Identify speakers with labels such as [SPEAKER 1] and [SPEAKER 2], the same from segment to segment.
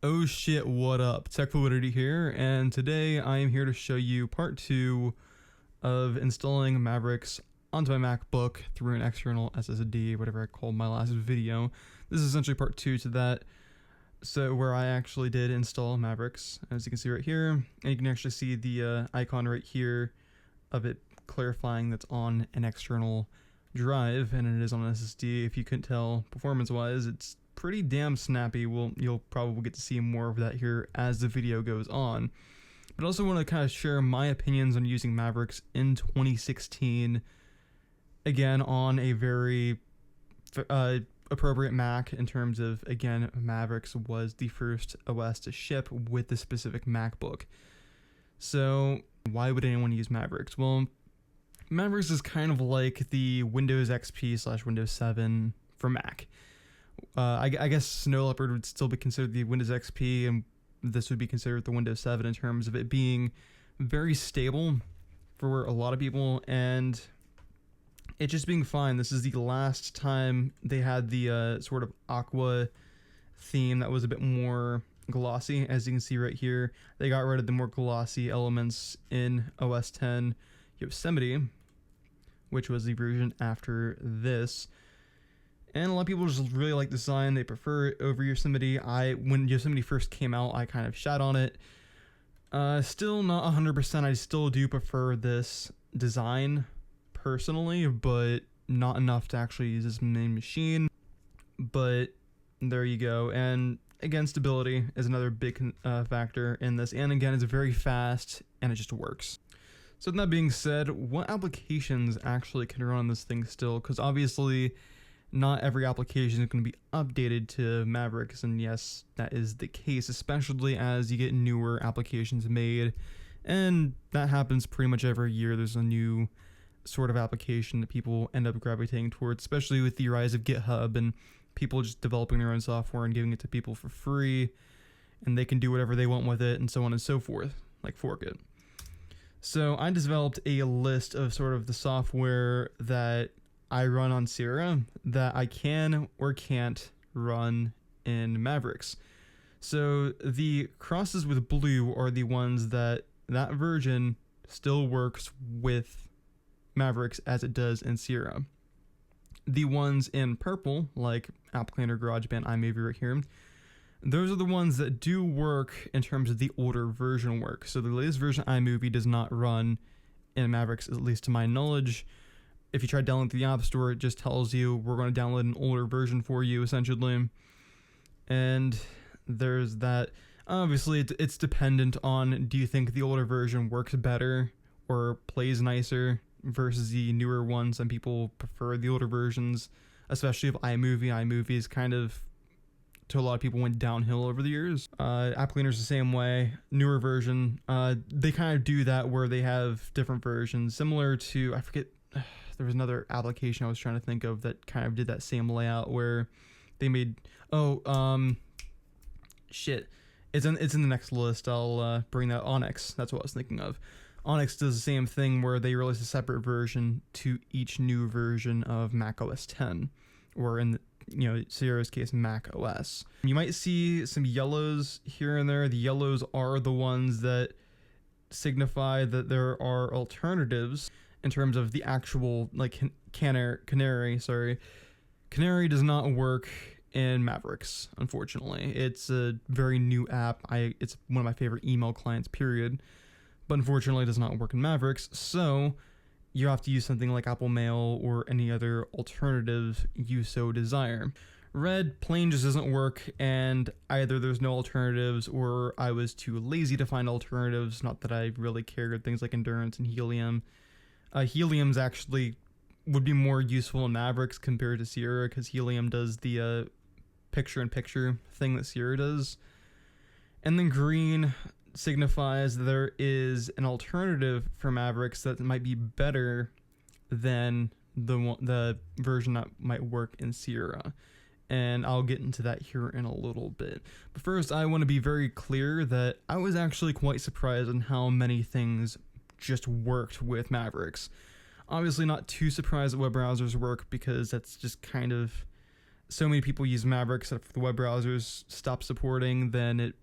[SPEAKER 1] Oh shit, what up? Tech Fluidity here, and today I am here to show you part 2 of installing Mavericks onto my MacBook through an external SSD, whatever I called my last video. This is essentially part 2 to that, so where I actually did install Mavericks, as you can see right here, and you can actually see the icon right here of it clarifying that's on an external drive, and it is on an SSD. If you couldn't tell performance-wise, it's pretty damn snappy. You'll probably get to see more of that here as the video goes on. But I also want to kind of share my opinions on using Mavericks in 2016, again on a very appropriate Mac in terms of, again, Mavericks was the first OS to ship with the specific MacBook. So why would anyone use Mavericks? Well, Mavericks is kind of like the Windows XP / Windows 7 for Mac. I guess Snow Leopard would still be considered the Windows XP, and this would be considered the Windows 7 in terms of it being very stable for a lot of people, and it just being fine. This is the last time they had the sort of aqua theme that was a bit more glossy. As you can see right here, they got rid of the more glossy elements in OS X Yosemite, which was the version after this. And a lot of people just really like the design. They prefer it over Yosemite. When Yosemite first came out, I kind of shat on it. Still not 100%. I still do prefer this design personally, but not enough to actually use this main machine. But there you go. And again, stability is another big factor in this. And again, it's very fast and it just works. So with that being said, what applications actually can run on this thing still? Because obviously, not every application is going to be updated to Mavericks, and yes, that is the case, especially as you get newer applications made, and that happens pretty much every year. There's a new sort of application that people end up gravitating towards, especially with the rise of GitHub and people just developing their own software and giving it to people for free, and they can do whatever they want with it, and so on and so forth, like fork it. So I developed a list of sort of the software that I run on Sierra that I can or can't run in Mavericks. So the crosses with blue are the ones that version still works with Mavericks as it does in Sierra. The ones in purple, like App Cleaner, GarageBand, iMovie right here, those are the ones that do work in terms of the older version work. So the latest version of iMovie does not run in Mavericks, at least to my knowledge. If you try downloading the App Store, it just tells you we're going to download an older version for you, essentially. And there's that. Obviously, it's dependent on, do you think the older version works better or plays nicer versus the newer one? Some people prefer the older versions, especially of iMovie. iMovie is kind of, to a lot of people, went downhill over the years. App Cleaner's the same way. Newer version, they kind of do that where they have different versions, similar to, I forget, there was another application I was trying to think of that kind of did that same layout where they made, shit. It's in the next list. I'll bring that. Onyx, that's what I was thinking of. Onyx does the same thing where they release a separate version to each new version of Mac OS X, or in Sierra's case, Mac OS. You might see some yellows here and there. The yellows are the ones that signify that there are alternatives in terms of the actual, like, Canary. Canary does not work in Mavericks, unfortunately. It's a very new app. It's one of my favorite email clients, period. But unfortunately, it does not work in Mavericks, so you have to use something like Apple Mail or any other alternative you so desire. Red plain just doesn't work, and either there's no alternatives or I was too lazy to find alternatives. Not that I really cared. Things like Endurance and Helium. Helium's actually would be more useful in Mavericks compared to Sierra, because Helium does the picture-in-picture thing that Sierra does. And then green signifies that there is an alternative for Mavericks that might be better than the version that might work in Sierra. And I'll get into that here in a little bit. But first, I want to be very clear that I was actually quite surprised on how many things just worked with Mavericks. Obviously not too surprised that web browsers work, because that's just kind of so many people use Mavericks that if the web browsers stop supporting, then it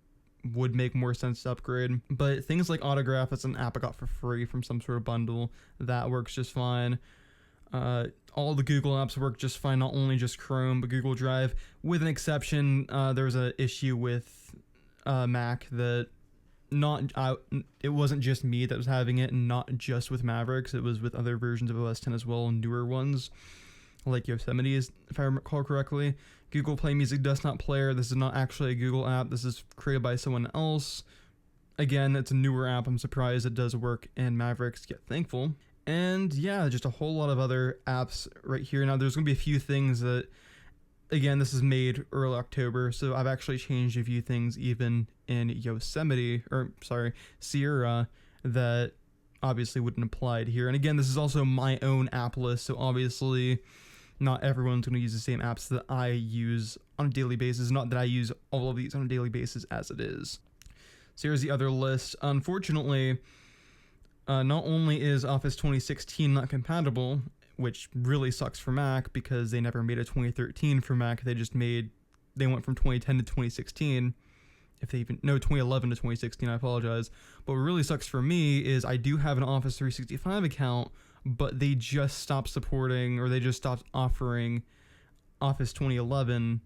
[SPEAKER 1] would make more sense to upgrade. But things like Autograph, that's an app I got for free from some sort of bundle, that works just fine. All the Google apps work just fine, not only just Chrome, but Google Drive. With an exception, there was an issue with Mac that it wasn't just me that was having it, and not just with Mavericks, it was with other versions of OS 10 as well, and newer ones, like Yosemite, if I recall correctly. Google Play Music Desktop Player, this is not actually a Google app, this is created by someone else. Again, it's a newer app, I'm surprised it does work in Mavericks, yet thankful. And yeah, just a whole lot of other apps right here. Now there's going to be a few things that, again, this is made early October, so I've actually changed a few things even in Sierra, that obviously wouldn't apply to here. And again, this is also my own app list, so obviously not everyone's going to use the same apps that I use on a daily basis. Not that I use all of these on a daily basis as it is. So here's the other list. Unfortunately, not only is Office 2016 not compatible, which really sucks for Mac because they never made a 2013 for Mac. They went from 2010 to 2016. If they even, no, 2011 to 2016, I apologize. But what really sucks for me is I do have an Office 365 account, but they just stopped supporting, or they just stopped offering Office 2011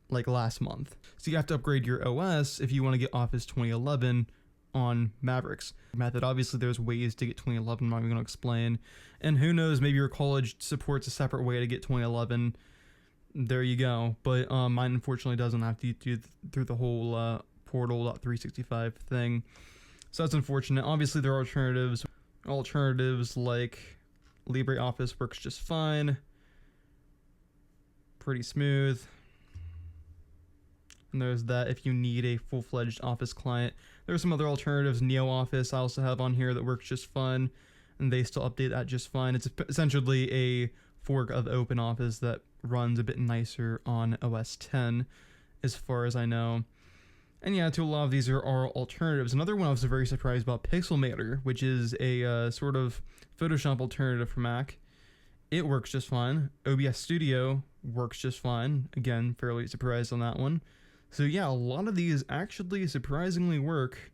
[SPEAKER 1] like last month. So you have to upgrade your OS if you want to get Office 2011 on Mavericks. Method, obviously there's ways to get 2011, I'm not even going to explain. And who knows, maybe your college supports a separate way to get 2011. There you go. But mine unfortunately doesn't have to do through the whole portal.365 thing. So that's unfortunate. Obviously there are alternatives. Alternatives like LibreOffice works just fine. Pretty smooth. And there's that if you need a full-fledged Office client. There are some other alternatives. NeoOffice I also have on here that works just fine, and they still update that just fine. It's essentially a fork of OpenOffice that runs a bit nicer on OS 10, as far as I know. And yeah, to a lot of these are alternatives. Another one I was very surprised about, Pixelmator, which is a sort of Photoshop alternative for Mac. It works just fine. OBS Studio works just fine. Again, fairly surprised on that one. So yeah, a lot of these actually surprisingly work,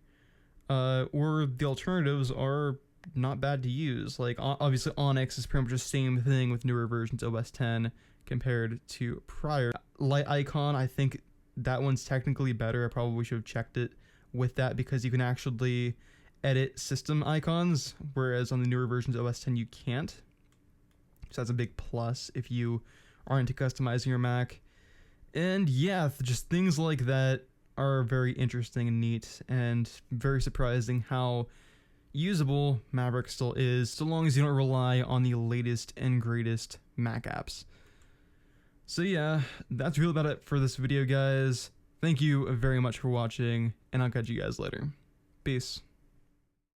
[SPEAKER 1] or the alternatives are not bad to use. Like obviously Onyx is pretty much the same thing with newer versions of OS 10 compared to prior. Light Icon, I think that one's technically better. I probably should have checked it with that because you can actually edit system icons, whereas on the newer versions of OS 10 you can't. So that's a big plus if you are into customizing your Mac. And yeah, just things like that are very interesting and neat, and very surprising how usable Maverick still is, so long as you don't rely on the latest and greatest Mac apps. So yeah, that's really about it for this video, guys. Thank you very much for watching, and I'll catch you guys later. Peace.